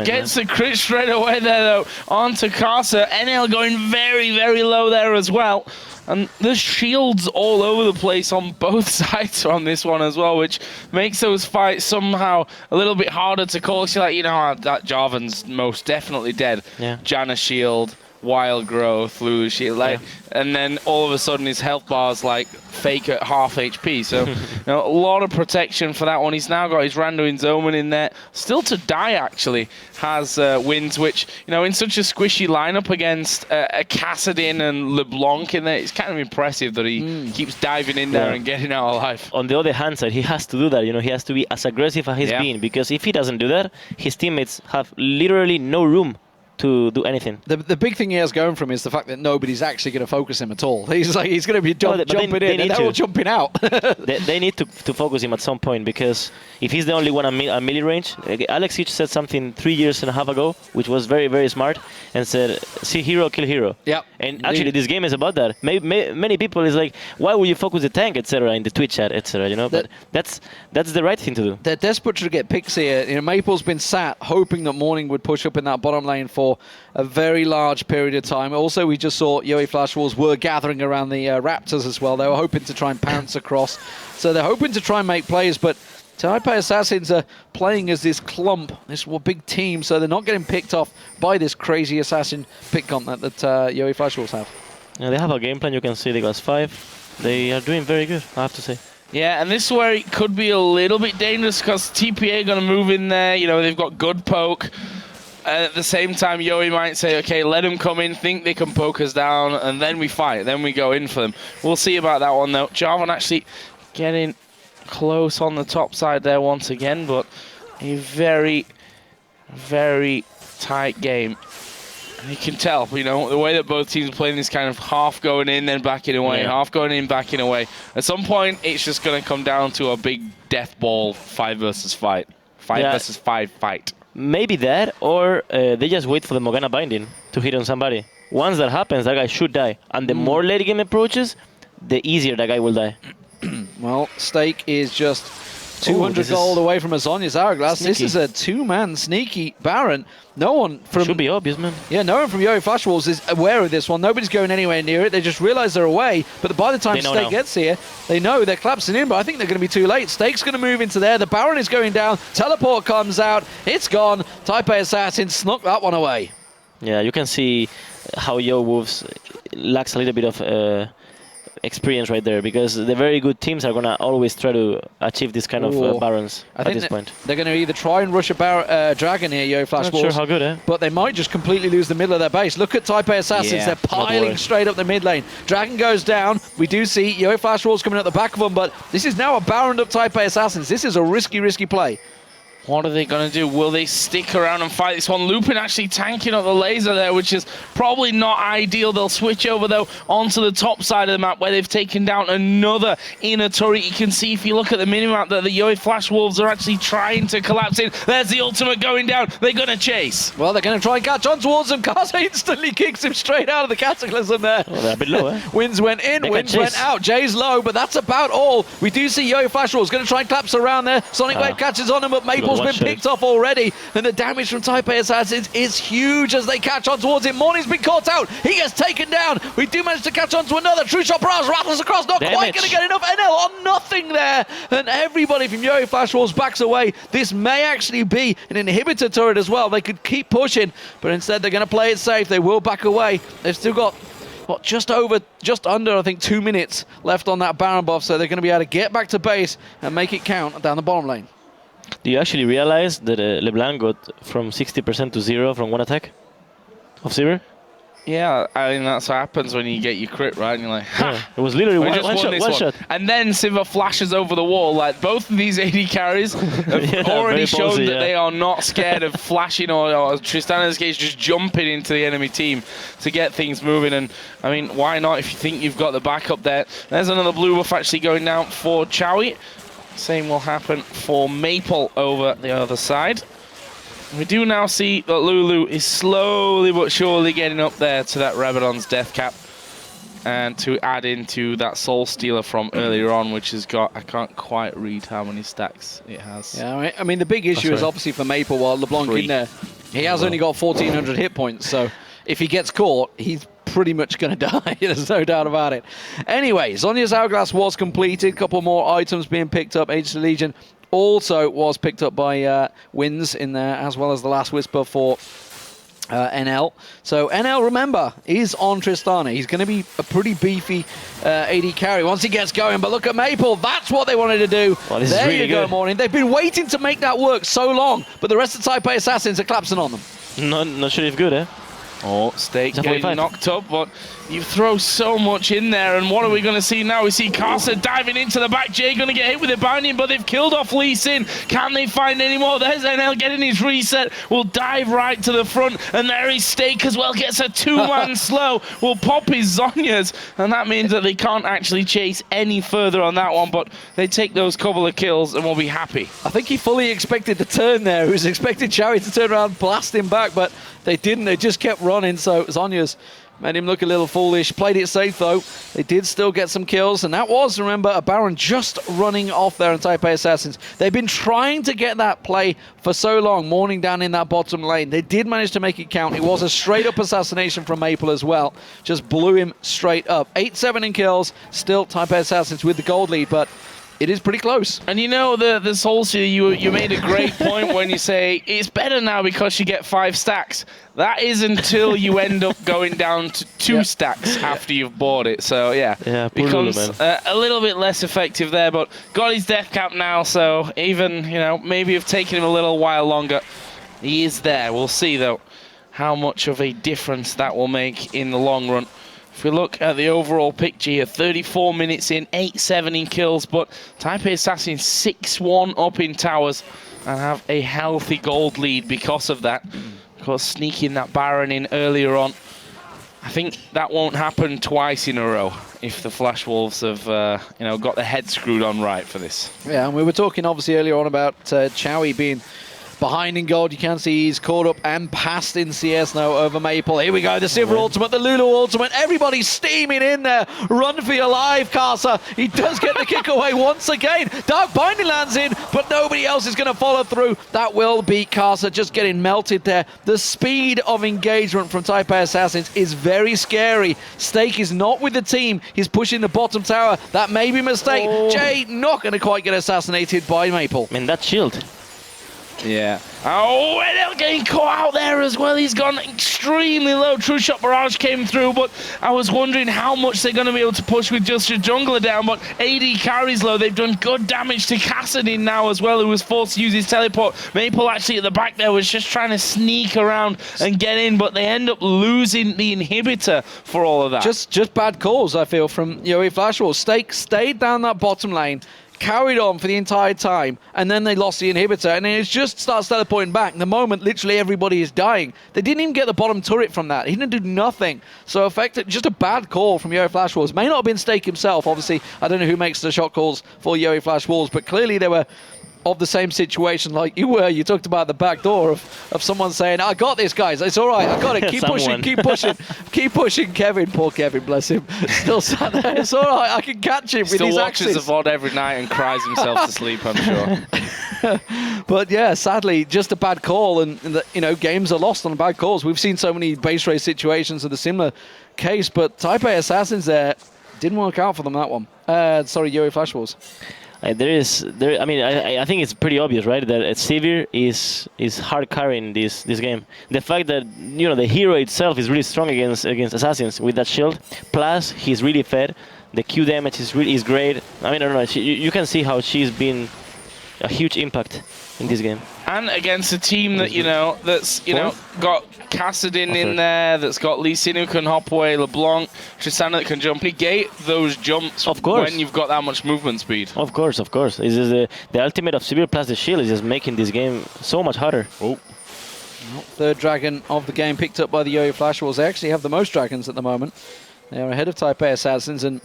gets the crit straight away there, though, onto Casa. NL going very, very low there as well. And there's shields all over the place on both sides on this one as well, which makes those fights somehow a little bit harder to call. So, like, that Jarvan's most definitely dead. Yeah. Janna shield, Wild Growth, Lulu shield, and then all of a sudden his health bar's like fake at half HP. So a lot of protection for that one. He's now got his Randuin's Omen in there. Still to die, actually, has Winds, which, in such a squishy lineup against a Kassadin and LeBlanc in there, it's kind of impressive that he keeps diving in there and getting out alive. On the other hand side, he has to do that. He has to be as aggressive as he's been, because if he doesn't do that, his teammates have literally no room to do anything. The big thing he has going for him is the fact that nobody's actually going to focus him at all. He's going to be jumping in, and they're all jumping out. they need to focus him at some point, because if he's the only one at melee range, Alex Hitch said something 3 years and a half ago, which was very, very smart, and said, see hero, kill hero. Yeah. And actually, this game is about that. Many people is like, why would you focus the tank, etc., in the Twitch chat, etc., but that's the right thing to do. They're desperate to get picks here. Maple's been sat, hoping that Morning would push up in that bottom lane for a very large period of time. Also, we just saw Yeo Flash Wolves were gathering around the Raptors as well. They were hoping to try and pounce across. So they're hoping to try and make plays, but Taipei Assassins are playing as this clump, this big team, so they're not getting picked off by this crazy assassin pick gauntlet that Yeo Flash Wolves have. Yeah, they have a game plan. You can see they got 5. They are doing very good, I have to say. Yeah, and this is where it could be a little bit dangerous, because TPA are going to move in there. They've got good poke. At the same time, Yoi might say, okay, let them come in, think they can poke us down, and then we fight. Then we go in for them. We'll see about that one, though. Jarvan actually getting close on the top side there once again, but a very, very tight game. You can tell, you know, the way that both teams are playing this kind of half going in, then backing away, half going in, backing away. At some point, it's just going to come down to a big death ball 5 versus 5 fight. Maybe that, or they just wait for the Morgana binding to hit on somebody. Once that happens, that guy should die. And the more late game approaches, the easier that guy will die. Well, Stake is just 200 gold away from a Zhonya's Hourglass. Sneaky. This is a 2-man sneaky Baron. No one from... Should be obvious, man. Yeah, no one from Yeo Flash Wolves is aware of this one. Nobody's going anywhere near it. They just realize they're away. But by the time Stake gets here, they know they're collapsing in, but I think they're going to be too late. Stake's going to move into there. The Baron is going down. Teleport comes out. It's gone. Taipei Assassins snuck that one away. Yeah, you can see how Yeo Wolves lacks a little bit of experience right there, because the very good teams are going to always try to achieve this kind of Barons at this point. They're going to either try and rush a Dragon here, Yeo Flash Wolves. Not sure how good, eh? But they might just completely lose the middle of their base. Look at Taipei Assassins. They're piling straight up the mid lane. Dragon goes down. We do see Yeo Flash Wolves coming at the back of them, but this is now a Baroned up Taipei Assassins. This is a risky play. What are they going to do? Will they stick around and fight this one? Lupin actually tanking up the laser there, which is probably not ideal. They'll switch over, though, onto the top side of the map where they've taken down another inner turret. You can see, if you look at the minimap, that the Yeo Flash Wolves are actually trying to collapse in. There's the ultimate going down. They're going to chase. Well, they're going to try and catch on towards him. Kaza instantly kicks him straight out of the Cataclysm there. Oh, they're a bit low, eh? Winds went in, Winds went out. Jay's low, but that's about all. We do see Yeo Flash Wolves going to try and collapse around there. Sonic Wave catches on him, but Maple's been picked off already, and the damage from Taipei Assassins is huge as they catch on towards him. Morning's been caught out. He gets taken down. We do manage to catch on to another. True Shot Barrage rattles across. Not quite going to get enough NL on nothing there. And everybody from Yeo Flash Wolves backs away. This may actually be an inhibitor turret as well. They could keep pushing, but instead they're going to play it safe. They will back away. They've still got just under, I think, 2 minutes left on that Baron buff, so they're going to be able to get back to base and make it count down the bottom lane. Do you actually realize that LeBlanc got from 60% to 0 from one attack of Sivir? Yeah, I mean, that's what happens when you get your crit, right? And you're like, ha! Yeah, it was literally one shot. And then Sivir flashes over the wall. Like, both of these AD carries have already shown that they are not scared of flashing or Tristan in this case just jumping into the enemy team to get things moving. And, I mean, why not if you think you've got the backup there? There's another blue buff actually going down for Chowie. Same will happen for Maple over the other side. We do now see that Lulu is slowly but surely getting up there to that Rabadon's death cap, and to add into that Soul Stealer from earlier on, which has got, I can't quite read how many stacks it has. Yeah, I mean the big issue is obviously for Maple, while LeBlanc in there, he has only got 1,400 hit points, so if he gets caught, he's pretty much going to die. There's no doubt about it. Anyway, Zhonya's Hourglass was completed. A couple more items being picked up. Aegis Legion also was picked up by Winds in there, as well as the Last Whisper for NL. So NL, remember, is on Tristana. He's going to be a pretty beefy AD carry once he gets going. But look at Maple. That's what they wanted to do. Well, there really you go, good. Morning. They've been waiting to make that work so long, but the rest of Taipei Assassins are collapsing on them. Not sure if good, eh? Oh, Stake getting knocked up, but you throw so much in there, and what are we going to see now? We see Casa diving into the back. Jay going to get hit with a binding, but they've killed off Lee Sin. Can they find any more? There's NL getting his reset. Will dive right to the front, and there is Stake as well. Gets a 2-man slow. Will pop his Zhonya's, and that means that they can't actually chase any further on that one, but they take those couple of kills and will be happy. I think he fully expected the turn there. He was expecting Chowie to turn around, blast him back, but they didn't. They just kept running, so Zhonya's made him look a little foolish. Played it safe, though. They did still get some kills, and that was, remember, a Baron just running off there in Taipei Assassins. They've been trying to get that play for so long, Morning down in that bottom lane. They did manage to make it count. It was a straight-up assassination from Maple as well. Just blew him straight up. 8-7 in kills. Still Taipei Assassins with the gold lead, but it is pretty close. And you know, the Soul Stealer, you made a great point when you say it's better now because you get 5 stacks. That is until you end up going down to 2 stacks after you've bought it. So yeah, becomes a little bit less effective there. But got his death cap now, so even, you know, maybe have taken him a little while longer. He is there. We'll see though how much of a difference that will make in the long run. If we look at the overall picture here, 34 minutes in, 8-7 in kills, but Taipei Assassins 6-1 up in towers and have a healthy gold lead because of that. course, sneaking that Baron in earlier on. I think that won't happen twice in a row if the Flash Wolves have, got their head screwed on right for this. Yeah, and we were talking obviously earlier on about Chowie being behind in gold. You can see he's caught up and passed in CS now over Maple. Here we go, the Silver ultimate, the Lulu ultimate. Everybody's steaming in there. Run for your life, Casa. He does get the kick away once again. Dark Binding lands in, but nobody else is going to follow through. That will beat Casa, just getting melted there. The speed of engagement from Taipei Assassins is very scary. Stake is not with the team. He's pushing the bottom tower. That may be a mistake. Jay not going to quite get assassinated by Maple. And that shield. Yeah. Oh, and they're getting caught out there as well. He's gone extremely low. True Shot Barrage came through, but I was wondering how much they're going to be able to push with just a jungler down. But AD carries low. They've done good damage to Cassidy now as well, who was forced to use his teleport. Maple actually at the back there was just trying to sneak around and get in, but they end up losing the inhibitor for all of that. Just bad calls, I feel, from Yeo Flash Wolves. Stake stayed down that bottom lane, carried on for the entire time, and then they lost the inhibitor, and then it just starts teleporting back. The moment literally everybody is dying. They didn't even get the bottom turret from that. He didn't do nothing. So effectively, just a bad call from Yeo Flash Wolves. May not have been Stake himself. Obviously, I don't know who makes the shot calls for Yeo Flash Wolves, but clearly they were of the same situation like you were. You talked about the back door of someone saying, I got this, guys. It's all right. I got it. Keep pushing. Keep pushing. Keep pushing, Kevin. Poor Kevin, bless him. Still sat there. It's all right. I can catch him with his axes. Still watches the VOD every night and cries himself to sleep, I'm sure. But yeah, sadly, just a bad call, and games are lost on bad calls. We've seen so many base race situations of the similar case, but Taipei Assassins there didn't work out for them, that one. Sorry, Yeo Flash Wolves. I think it's pretty obvious, right? That Sivir is hard carrying this game. The fact that the hero itself is really strong against Assassins with that shield, plus he's really fed. The Q damage is great. I don't know. You can see how she's been a huge impact in this game. And against a team that that's got Cassidin in there, that's got Lee Sin who can hop away, LeBlanc, Tristana that can jump, negate those jumps. Of course. When you've got that much movement speed. Of course. It's just the ultimate of Sivir plus the shield is just making this game so much harder. Oh. Third dragon of the game picked up by the Yeo Flash Wolves. They actually have the most dragons at the moment. They are ahead of Taipei Assassins and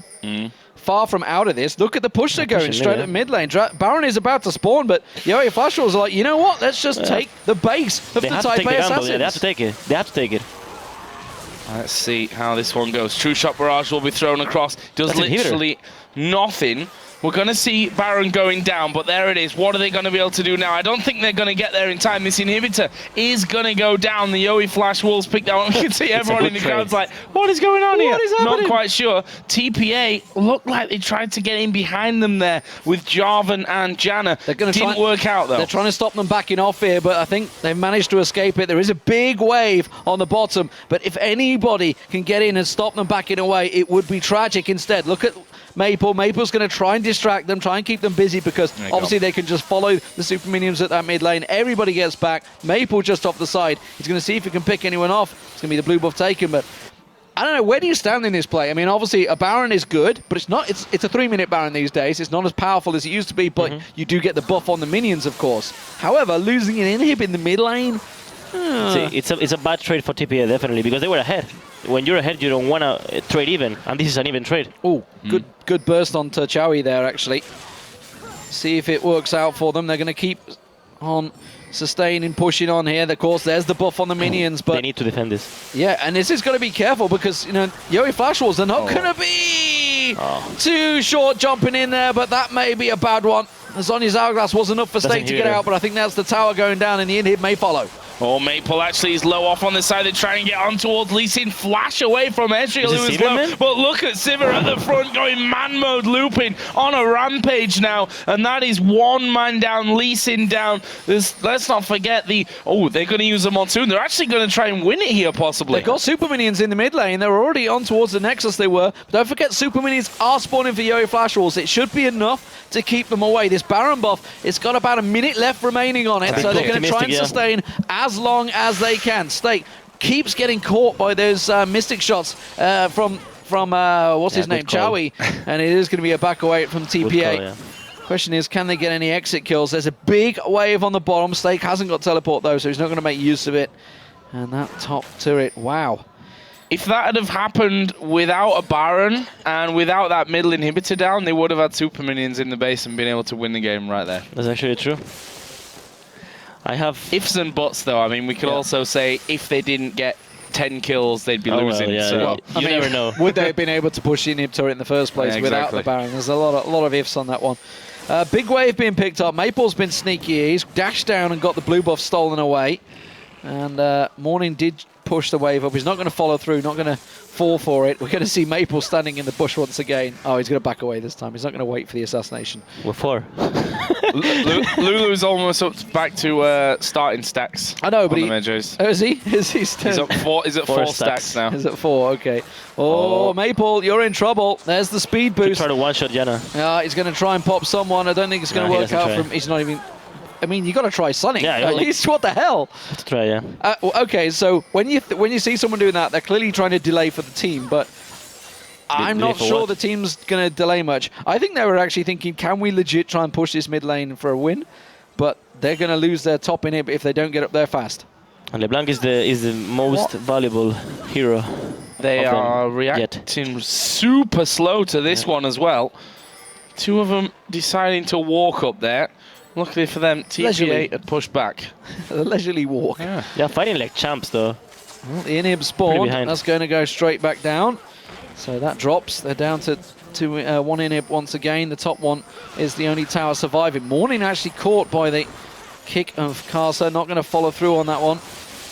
far from out of this. Look at the push they're going straight at mid lane. Baron is about to spawn, but Yeo Flash Wolves are like, you know what? Let's just take the base of the Taipei Assassins. They have to take it. They have to take it. Let's see how this one goes. True Shot Barrage will be thrown across. Does literally nothing. We're going to see Baron going down, but there it is. What are they going to be able to do now? I don't think they're going to get there in time. This inhibitor is going to go down. The Yeo Flash Wolves picked that one. You can see everyone in the crowd's like, what is going on here? What is happening? Not quite sure. TPA looked like they tried to get in behind them there with Jarvan and Janna. Didn't work out, though. They're trying to stop them backing off here, but I think they've managed to escape it. There is a big wave on the bottom, but if anybody can get in and stop them backing away, it would be tragic instead. Look at Maple. Maple's going to try and distract them, try and keep them busy, because obviously they can just follow the super minions at that mid lane. Everybody gets back. Maple just off the side. He's going to see if he can pick anyone off. It's going to be the blue buff taken, but I don't know. Where do you stand in this play? I mean, obviously a Baron is good, but it's not. It's a 3-minute Baron these days. It's not as powerful as it used to be, but you do get the buff on the minions, of course. However, losing an inhib in the mid lane, it's a bad trade for TPA, definitely, because they were ahead. When you're ahead, you don't want to trade even, and this is an even trade. Oh, good burst on Chowie there, actually. See if it works out for them. They're going to keep on sustaining, pushing on here. Of course, there's the buff on the minions, but they need to defend this. Yeah, and this is going to be careful because, Yeo Flash Wolves are not going to be too short jumping in there, but that may be a bad one. Zhonya's Hourglass was enough for Stake to get out, but I think that's the tower going down, and the inhib may follow. Oh, Maple actually is low off on the side. They try and get on towards Lee Sin. Flash away from Ezreal, who is low. Man? But look at Sivir at the front going man mode, looping on a rampage now. And that is one man down, Lee Sin down. Let's not forget they're going to use the Monsoon. They're actually going to try and win it here, possibly. They've got super minions in the mid lane. They're already on towards the Nexus, they were. But don't forget, super minions are spawning for Yeo Flash Wolves. It should be enough to keep them away. This Baron buff, it's got about a minute left remaining on it. So they're going to try and sustain as long as they can. Stake keeps getting caught by those mystic shots from what's his name, Chowie, and it is going to be a back away from TPA. Question is, can they get any exit kills? There's a big wave on the bottom. Stake hasn't got teleport though, so he's not going to make use of it. And that top turret, wow. If that had have happened without a Baron and without that middle inhibitor down, they would have had super minions in the base and been able to win the game right there. That's actually true. I have Ifs and buts, though. I mean, we could also say if they didn't get 10 kills, they'd be losing. Well, yeah, so. you never know. Would they have been able to push the inhib turret in the first place Yeah, without the Baron? There's a lot of ifs on that one. Big wave being picked up. Maple's been sneaky. He's dashed down and got the blue buff stolen away. And Morning did push the wave up. He's not going to follow through, not going to fall for it. We're going to see Maple standing in the bush once again. Oh, he's going to back away this time. He's not going to wait for the assassination. We're 4. Lulu's almost up back to starting stacks. I know, but he... Is he? Is he still? He's up 4. Is it 4 stacks now? Is it 4? Okay. Oh, Maple, you're in trouble. There's the speed boost. Try to one-shot Janna. He's going to try and pop someone. I don't think it's going to work out for him. He's not even... I mean, you got to try Sonic at least. What the hell? Let's try, yeah. Okay, so when you see someone doing that, they're clearly trying to delay for the team, but I'm not sure the team's going to delay much. I think they were actually thinking, can we legit try and push this mid lane for a win? But they're going to lose their top inhib if they don't get up there fast. And LeBlanc is the most valuable hero. They are reacting super slow to this one as well. 2 of them deciding to walk up there. Luckily for them, TPA had pushed back. A leisurely walk. Yeah. They're fighting like champs, though. Well, the inhib spawned. That's going to go straight back down. So that drops. They're down to 1 inhib once again. The top one is the only tower surviving. Morning actually caught by the kick of Karsa. Not going to follow through on that one.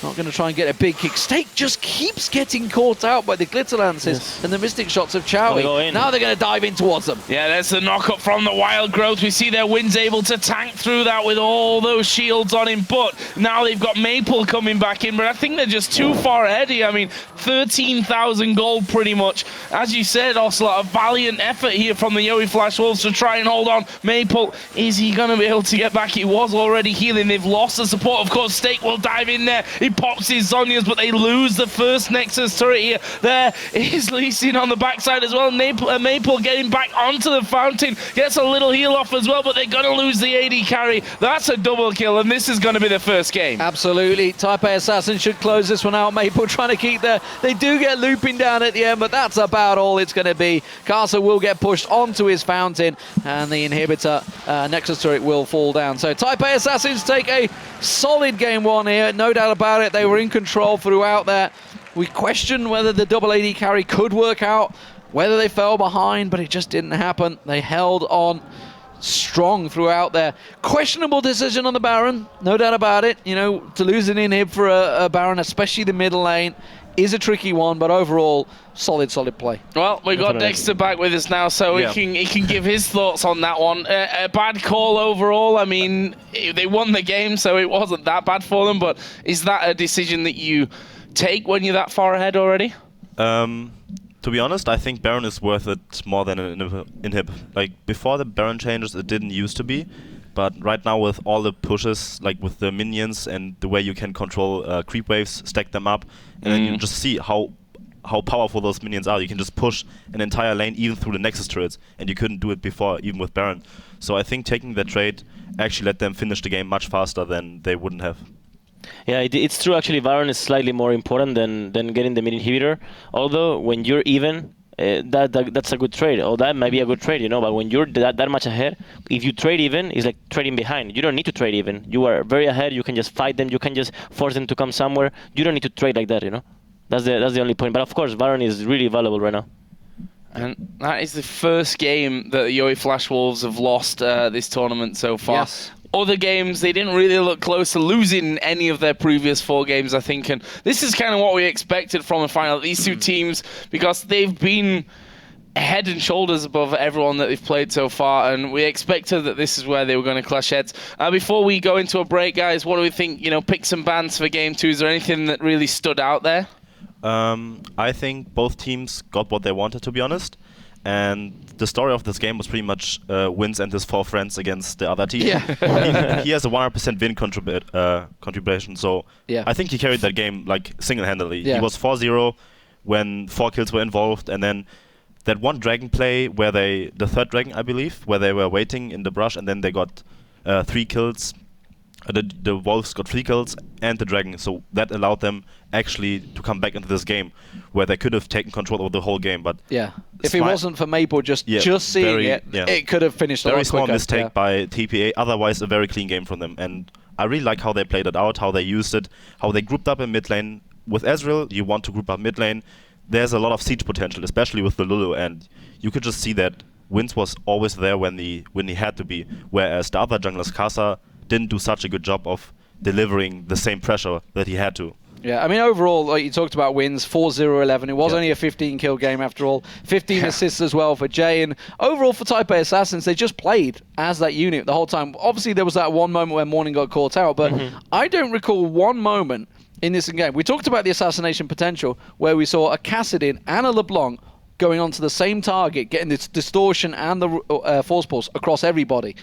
Not going to try and get a big kick. Stake just keeps getting caught out by the glitter lances and the mystic shots of Chowie. Now they're going to dive in towards them. Yeah, there's the knock up from the wild growth. We see their Wind's able to tank through that with all those shields on him. But now they've got Maple coming back in. But I think they're just too far ahead here. I mean, 13,000 gold pretty much. As you said, Ocelot, a valiant effort here from the Yeo Flash Wolves to try and hold on. Maple, is he going to be able to get back? He was already healing. They've lost the support. Of course, Stake will dive in there. He pops his Zonias, but they lose the first Nexus turret here. There is Lee Sin on the backside as well. Maple getting back onto the fountain. Gets a little heal off as well, but they're going to lose the AD carry. That's a double kill, and this is going to be the first game. Absolutely. Taipei Assassins should close this one out. Maple trying to keep there. They do get looping down at the end, but that's about all it's going to be. Karsa will get pushed onto his fountain, and the inhibitor Nexus turret will fall down. So Taipei Assassins take a solid game 1 here. No doubt about it. They were in control throughout there. We questioned whether the double AD carry could work out, whether they fell behind, but it just didn't happen. They held on strong throughout there. Questionable decision on the Baron, no doubt about it. You know, to lose an inhib for a Baron, especially the middle lane, is a tricky one, but overall, solid play. Well, we got Dexter back with us now, so he can give his thoughts on that one. A bad call overall. I mean, they won the game, so it wasn't that bad for them, but is that a decision that you take when you're that far ahead already? To be honest, I think Baron is worth it more than an inhib. Like, before the Baron changes, it didn't used to be. But right now, with all the pushes, like with the minions and the way you can control creep waves, stack them up, and then you just see how powerful those minions are. You can just push an entire lane even through the Nexus turrets, and you couldn't do it before, even with Baron. So I think taking that trade actually let them finish the game much faster than they wouldn't have. Yeah, it's true. Actually, Baron is slightly more important than getting the mid inhibitor. Although when you're even, that's a good trade. Or that might be a good trade, you know. But when you're that much ahead, if you trade even, it's like trading behind. You don't need to trade even. You are very ahead. You can just fight them. You can just force them to come somewhere. You don't need to trade like that, you know. That's the only point. But of course, Baron is really valuable right now. And that is the first game that the Yeo Flash Wolves have lost this tournament so far. Yes. Other games, they didn't really look close to losing any of their previous 4 games, I think. And this is kind of what we expected from a final. These 2 teams, because they've been head and shoulders above everyone that they've played so far, and we expected that this is where they were going to clash heads. Before we go into a break, guys, what do we think? You know, pick some bans for game 2. Is there anything that really stood out there? I think both teams got what they wanted, to be honest. And the story of this game was pretty much Wins and his 4 friends against the other team. Yeah. he has a 100% win contribution, so I think he carried that game like single-handedly. He was 4-0 when 4 kills were involved, and then that one dragon play where the third dragon, I believe, where they were waiting in the brush, and then they got 3 kills. the Wolves got 3 kills and the Dragon, so that allowed them actually to come back into this game where they could have taken control over the whole game. But yeah, if it wasn't for Maple just seeing it could have finished a lot quicker. Very small mistake by TPA, otherwise a very clean game from them. And I really like how they played it out, how they used it, how they grouped up in mid lane. With Ezreal, you want to group up mid lane. There's a lot of siege potential, especially with the Lulu, and you could just see that Wins was always there when he had to be, whereas the other junglers, Kasa, didn't do such a good job of delivering the same pressure that he had to. Yeah, I mean, overall, like you talked about wins, 4-0-11. It was only a 15-kill game after all. 15 assists as well for Jay. And overall for Taipei Assassins, they just played as that unit the whole time. Obviously, there was that one moment where Morning got caught out, but I don't recall one moment in this game. We talked about the assassination potential where we saw a Kassadin and a LeBlanc going onto the same target, getting this distortion and the force pulse across everybody.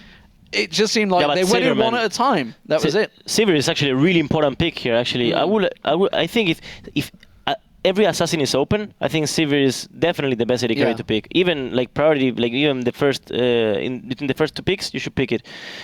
It just seemed like they went in one at a time. That was it. Sivir is actually a really important pick here. Actually, I think if every assassin is open, I think Sivir is definitely the best AD carry to pick. Even like priority, like even the first between the first 2 picks, you should pick it.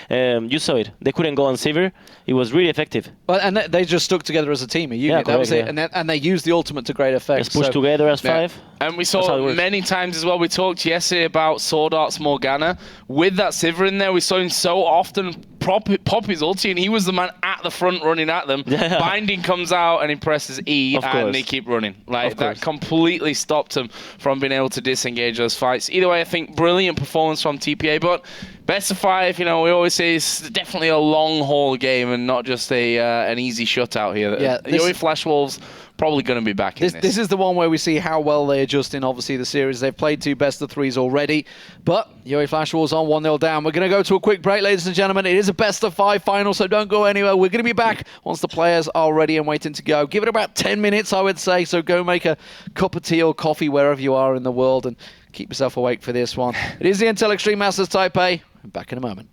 You saw it. They couldn't go on Sivir. It was really effective. Well, and they just stuck together as a team, a unit. That was it. And they used the ultimate to great effect. Just push together as 5. And we saw many times as well. We talked yesterday about Sword Art's Morgana. With that Sivir in there, we saw him so often pop his ulti, and he was the man at the front running at them. Binding comes out and he presses E, and they keep running. Like that completely stopped him from being able to disengage those fights. Either way, I think brilliant performance from TPA, but best of 5, we always say it's definitely a long haul game and not just an easy shutout here. Yeo Flash Wolves probably going to be back in this. This is the one where we see how well they adjust in, obviously, the series. They've played 2 best-of-3s already, but Yeo Flash Wolves on 1-0 down. We're going to go to a quick break, ladies and gentlemen. It is a best-of-5 final, so don't go anywhere. We're going to be back once the players are ready and waiting to go. Give it about 10 minutes, I would say, so go make a cup of tea or coffee wherever you are in the world and keep yourself awake for this one. It is the Intel Extreme Masters Taipei. Back in a moment.